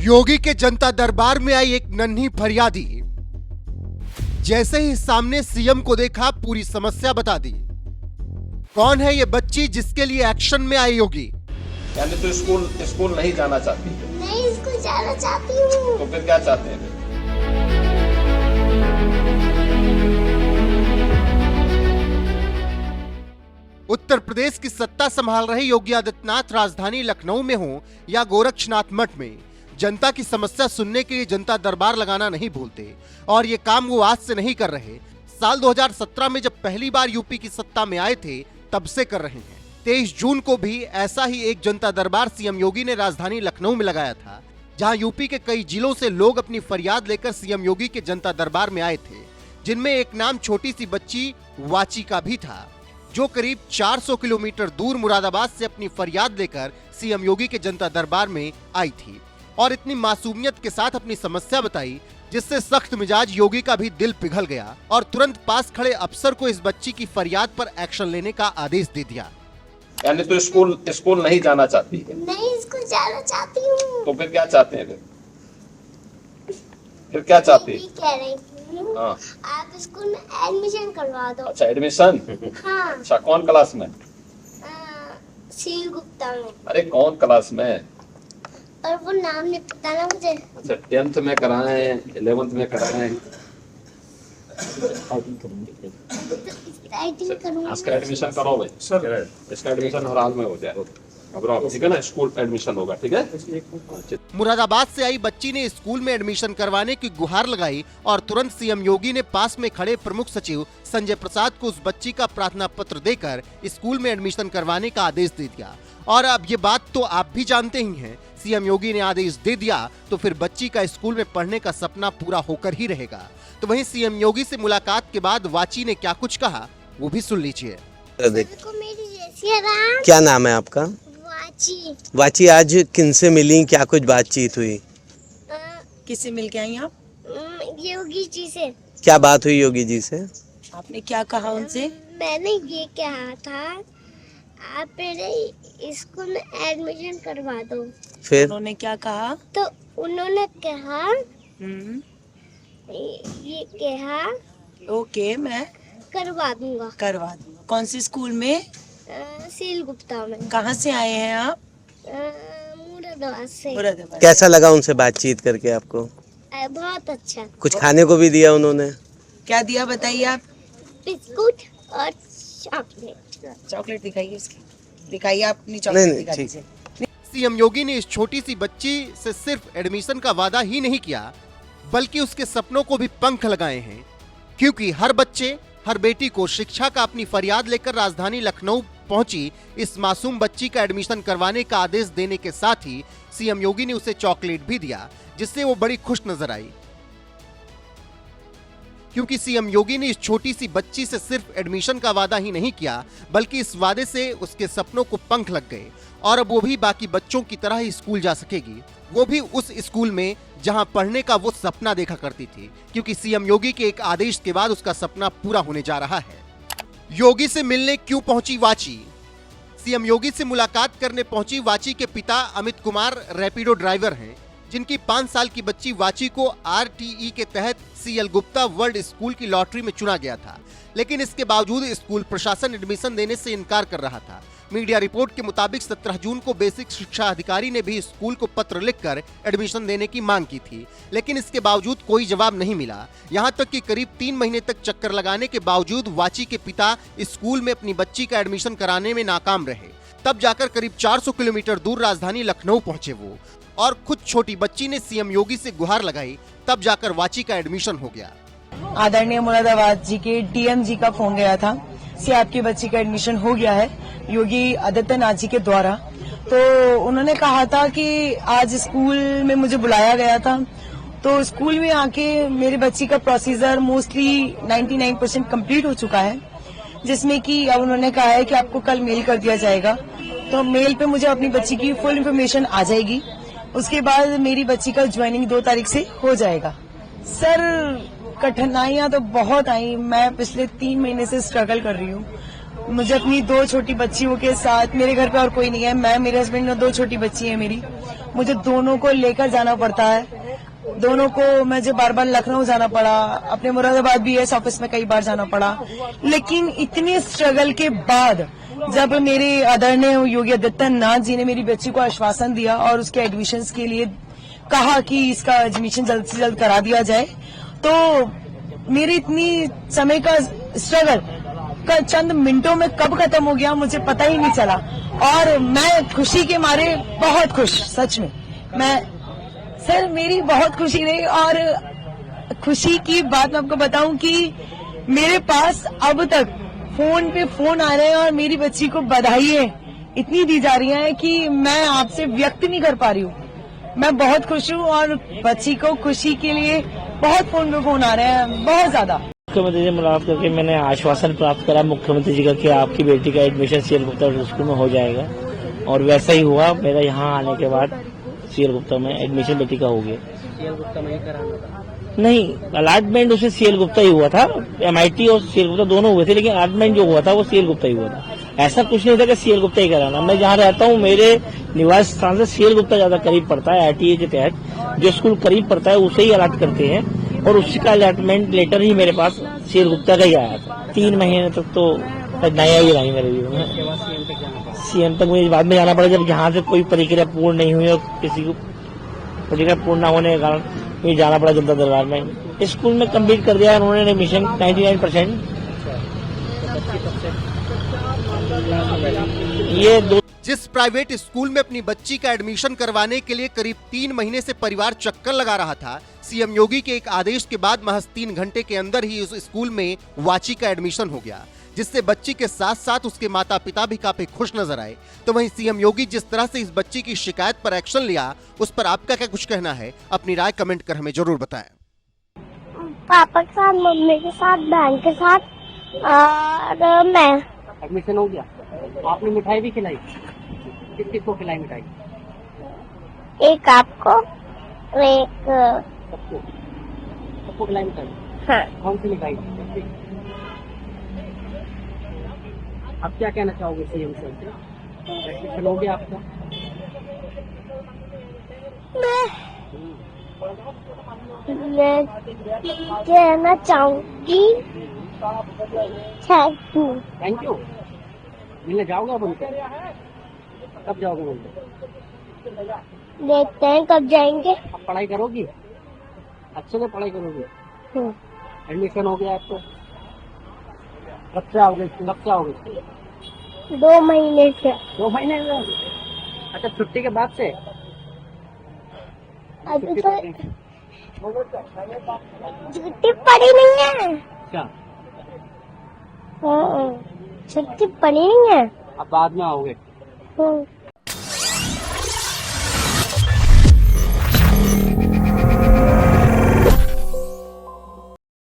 योगी के जनता दरबार में आई एक नन्ही फरियादी। जैसे ही सामने सीएम को देखा पूरी समस्या बता दी। कौन है ये बच्ची जिसके लिए एक्शन में आई योगी? यानी तो स्कूल नहीं जाना चाहती है? नहीं, स्कूल जाना चाहती हूँ। तो फिर क्या चाहते हैं? उत्तर प्रदेश की सत्ता संभाल रहे योगी आदित्यनाथ राजधानी लखनऊ में हो या गोरक्षनाथ मठ में, जनता की समस्या सुनने के लिए जनता दरबार लगाना नहीं भूलते। और ये काम वो आज से नहीं कर रहे, साल 2017 में जब पहली बार यूपी की सत्ता में आए थे तब से कर रहे हैं। 23 जून को भी ऐसा ही एक जनता दरबार सीएम योगी ने राजधानी लखनऊ में लगाया था, जहां यूपी के कई जिलों से लोग अपनी फरियाद लेकर सीएम योगी के जनता दरबार में आए थे, जिनमें एक नाम छोटी सी बच्ची वाची का भी था, जो करीब 400 किलोमीटर दूर मुरादाबाद से अपनी फरियाद लेकर सीएम योगी के जनता दरबार में आई थी और इतनी मासूमियत के साथ अपनी समस्या बताई, जिससे सख्त मिजाज योगी का भी दिल पिघल गया और तुरंत पास खड़े अफसर को इस बच्ची की फरियाद पर एक्शन लेने का आदेश दे दिया। यानी तो स्कूल नहीं जाना चाहती है? नहीं, स्कूल जाना चाहती हूँ। तो फिर क्या चाहते हैं? फिर क्या चाहती है? कह रही थी हाँ। आप स्कूल में एडमिशन करवा दो। अच्छा, एडमिशन? हाँ। अच्छा, कौन क्लास में? सील गुप्ता में। अरे कौन क्लास में? और वो नाम नहीं पता ना मुझे। अच्छा, 10th में कराएं, 11th में कराएं? इसका एडमिशन करो भाई सर, इसका एडमिशन हर हाल में हो जाए, घबराओ, ठीक है ना? स्कूल एडमिशन होगा, ठीक है? मुरादाबाद से आई बच्ची ने स्कूल में एडमिशन करवाने की गुहार लगाई और तुरंत सीएम योगी ने पास में खड़े प्रमुख सचिव संजय प्रसाद को उस बच्ची का प्रार्थना पत्र देकर स्कूल में एडमिशन करवाने का आदेश दे दिया। और अब ये बात तो आप भी जानते ही हैं, सीएम योगी ने आदेश दे दिया तो फिर बच्ची का स्कूल में पढ़ने का सपना पूरा होकर ही रहेगा। तो वहीं सीएम योगी से मुलाकात के बाद वाची ने क्या कुछ कहा, वो भी सुन लीजिए। क्या नाम है आपका? वाची। वाची, आज किनसे मिली, क्या कुछ बातचीत हुई? किससे मिल के आई आप? योगी जी से। क्या बात हुई योगी जी से? आपने क्या कहा उनसे? मैंने ये कहा था आप मेरे स्कूल में एडमिशन करवा दो। फिर उन्होंने क्या कहा? तो उन्होंने कहा हम्म, ये कहा ओके, मैं करवा दूंगा। कौन सी स्कूल में? सील गुप्ता में। कहाँ से आए हैं आप? मुरादाबाद से। मुरादाबाद। कैसा लगा उनसे बातचीत करके आपको? बहुत अच्छा। कुछ खाने को भी दिया उन्होंने? क्या दिया बताइए आप? बिस्कुट और चॉकलेट दिखाइए उसकी, दिखाइए आप अपनी नहीं, चॉकलेट दिखा ठीक। दीजिए। सीएम योगी ने इस छोटी सी बच्ची से सिर्फ एडमिशन का वादा ही नहीं किया, बल्कि उसके सपनों को भी पंख लगाए हैं, क्योंकि हर बच्चे, हर बेटी को शिक्षा का अपनी फरियाद लेकर राजधानी लखनऊ पहुंची इस मासूम बच्ची का एडमिशन करवाने का आदेश देने के साथ ही सीएम योगी ने उसे चॉकलेट भी दिया, जिससे वो बड़ी खुश नजर आई। क्योंकि सीएम योगी ने इस छोटी सी बच्ची से सिर्फ एडमिशन का वादा ही नहीं किया, बल्कि इस वादे से उसके सपनों को पंख लग गए और अब वो भी बाकी बच्चों की तरह ही स्कूल जा सकेगी, वो भी उस स्कूल में जहां पढ़ने का वो सपना देखा करती थी, क्योंकि सीएम योगी के एक आदेश के बाद उसका सपना पूरा होने जा रहा है। योगी से मिलने क्यों पहुंची वाची? सीएम योगी से मुलाकात करने पहुंची वाची के पिता अमित कुमार रैपिडो ड्राइवर हैं, जिनकी 5 साल की बच्ची वाची को आरटीई के तहत सीएल गुप्ता वर्ल्ड स्कूल की लॉटरी में चुना गया था, लेकिन इसके बावजूद स्कूल प्रशासन एडमिशन देने से इनकार कर रहा था। मीडिया रिपोर्ट के मुताबिक 17 जून को बेसिक शिक्षा अधिकारी ने भी स्कूल को पत्र लिखकर एडमिशन देने की मांग की थी, लेकिन इसके बावजूद कोई जवाब नहीं मिला। यहां तक कि करीब 3 महीने तक चक्कर लगाने के बावजूद वाची के पिता स्कूल में अपनी बच्ची का एडमिशन कराने में नाकाम रहे। तब जाकर करीब 400 किलोमीटर दूर राजधानी लखनऊ पहुंचे वो, और खुद छोटी बच्ची ने सीएम योगी से गुहार लगाई, तब जाकर वाची का एडमिशन हो गया। आदरणीय मुरादाबाद जी के डीएम जी का फोन गया था से आपकी बच्ची का एडमिशन हो गया है योगी आदित्यनाथ जी के द्वारा। तो उन्होंने कहा था कि आज स्कूल में मुझे बुलाया गया था, तो स्कूल में आके मेरी बच्ची का प्रोसीजर मोस्टली 99% कंप्लीट हो चुका है, जिसमें कि अब उन्होंने कहा है कि आपको कल मेल कर दिया जाएगा। तो मेल पे मुझे अपनी बच्ची की फुल इन्फॉर्मेशन आ जाएगी, उसके बाद मेरी बच्ची का ज्वाइनिंग 2 तारीख से हो जाएगा। सर, कठिनाइयां तो बहुत आई, मैं पिछले 3 महीने से स्ट्रगल कर रही हूँ। मुझे अपनी 2 छोटी बच्चियों के साथ, मेरे घर पे और कोई नहीं है, मैं, मेरे हस्बैंड और 2 छोटी बच्ची है मेरी, मुझे दोनों को लेकर जाना पड़ता है। दोनों को मुझे बार बार लखनऊ जाना पड़ा, अपने मुरादाबाद BS ऑफिस में कई बार जाना पड़ा। लेकिन इतनी स्ट्रगल के बाद जब मेरे आदरणीय योगी आदित्यनाथ जी ने मेरी बच्ची को आश्वासन दिया और उसके एडमिशन्स के लिए कहा कि इसका एडमिशन जल्द से जल्द करा दिया जाए, तो मेरी इतनी समय का स्ट्रगल का चंद मिनटों में कब खत्म हो गया मुझे पता ही नहीं चला। और मैं खुशी के मारे बहुत खुश, सच में मैं सर मेरी बहुत खुशी रही। और खुशी की बात मैं आपको बताऊं कि मेरे पास अब तक फोन पे फोन आ रहे हैं और मेरी बच्ची को बधाइयां इतनी दी जा रही हैं कि मैं आपसे व्यक्त नहीं कर पा रही हूँ। मैं बहुत खुश हूँ और बच्ची को खुशी के लिए बहुत फोन पे फोन आ रहे हैं, बहुत ज्यादा। मुख्यमंत्री से मुलाकात करके मैंने आश्वासन प्राप्त करा मुख्यमंत्री जी का कि आपकी बेटी का एडमिशन CL गुप्ता स्कूल में हो जाएगा, और वैसा ही हुआ। मेरा यहाँ आने के बाद CL गुप्ता में एडमिशन बेटी का हो गया। CL गुप्ता में ही कराना था? नहीं, अलॉटमेंट उसे CL गुप्ता ही हुआ था। MIT और CL गुप्ता दोनों हुए थे, लेकिन अलॉटमेंट जो हुआ था वो CL गुप्ता ही हुआ था। ऐसा कुछ नहीं था कि CL गुप्ता ही कराना। मैं जहाँ रहता हूँ मेरे निवास स्थान से CL गुप्ता ज्यादा करीब पड़ता है। ITA के तहत जो स्कूल करीब पड़ता है उसे ही अलॉट करते हैं, और उसका अलॉटमेंट लेटर ही मेरे पास CL गुप्ता का ही आया था। 3 महीने तक तो नया ही रही मेरे जीवन में। CM तक मुझे बाद में जाना पड़ा जब यहाँ से कोई प्रक्रिया पूर्ण नहीं हुई और किसी को प्रक्रिया पूर्ण न होने के कारण मुझे जाना पड़ा जनता दरबार में। स्कूल में कंप्लीट कर दिया उन्होंने एडमिशन 99%। ये दो जिस प्राइवेट स्कूल में अपनी बच्ची का एडमिशन करवाने के लिए करीब 3 महीने से परिवार चक्कर लगा रहा था, CM योगी के एक आदेश के बाद महज 3 घंटे के अंदर ही उस स्कूल में वाची का एडमिशन हो गया, जिससे बच्ची के साथ साथ उसके माता पिता भी काफी खुश नजर आए। तो वहीं CM योगी जिस तरह से इस बच्ची की शिकायत पर एक्शन लिया, उस पर आपका क्या कुछ कहना है? अपनी राय कमेंट कर हमें जरूर बताएं। पापा के साथ, मम्मी के साथ, बहन के साथ और मैं। एडमिशन हो गया? आपने मिठाई भी खिलाई? किस किस को खिलाई मिठाई? एक आपको और एक सबको? सबको खिलाई मिठाई? हाँ। कौन सी मिठाई? अब क्या कहना चाहोगे CM से? एडमिशन हो गया आपका? मैं कहना चाहूंगी थैंक यू। मिलने जाओगे अब उनसे? कब जाओगे उनसे? देखते हैं कब जाएंगे। अब पढ़ाई करोगी? अच्छे से पढ़ाई करोगी? एडमिशन हो गया आपको? कब से आओगे? कब से आओगे? 2 महीने से। 2 महीने में? अच्छा, छुट्टी के बाद से? अभी तो छुट्टी पड़ी नहीं है। क्या? छुट्टी पड़ी नहीं है। अब बाद में आओगे?